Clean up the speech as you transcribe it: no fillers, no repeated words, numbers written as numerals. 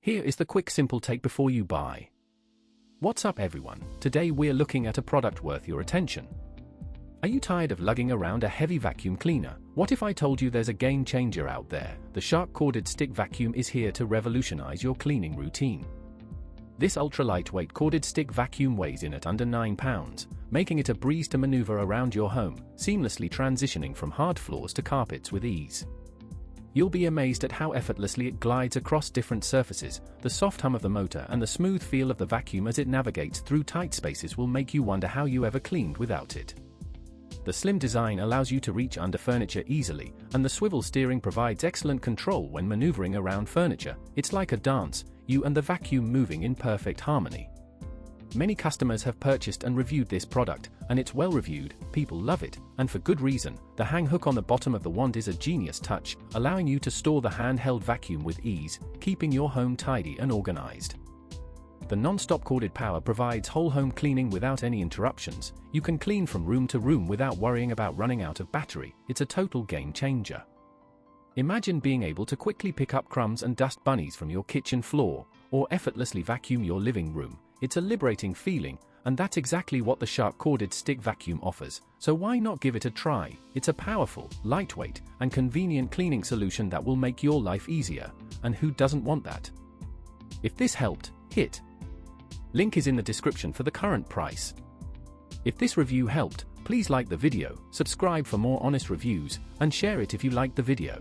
Here is the quick simple take before you buy. What's up everyone, today we're looking at a product worth your attention. Are you tired of lugging around a heavy vacuum cleaner? What if I told you there's a game changer out there? The Shark corded stick vacuum is here to revolutionize your cleaning routine. This ultra-lightweight corded stick vacuum weighs in at under 9 pounds, making it a breeze to maneuver around your home, seamlessly transitioning from hard floors to carpets with ease. You'll be amazed at how effortlessly it glides across different surfaces. The soft hum of the motor and the smooth feel of the vacuum as it navigates through tight spaces will make you wonder how you ever cleaned without it. The slim design allows you to reach under furniture easily, and the swivel steering provides excellent control when maneuvering around furniture. It's like a dance, you and the vacuum moving in perfect harmony. Many customers have purchased and reviewed this product, and it's well reviewed. People love it, and for good reason. The hang hook on the bottom of the wand is a genius touch, allowing you to store the handheld vacuum with ease, keeping your home tidy and organized. The Nonstop corded power provides whole home cleaning without any interruptions. You can clean from room to room without worrying about running out of battery. It's a total game changer. Imagine being able to quickly pick up crumbs and dust bunnies from your kitchen floor, or effortlessly vacuum your living room. It's a liberating feeling, and that's exactly what the Shark corded stick vacuum offers, so why not give it a try? It's a powerful, lightweight, and convenient cleaning solution that will make your life easier, and who doesn't want that? If this helped, hit link is in the description for the current price. If this review helped, please like the video, subscribe for more honest reviews, and share it if you liked the video.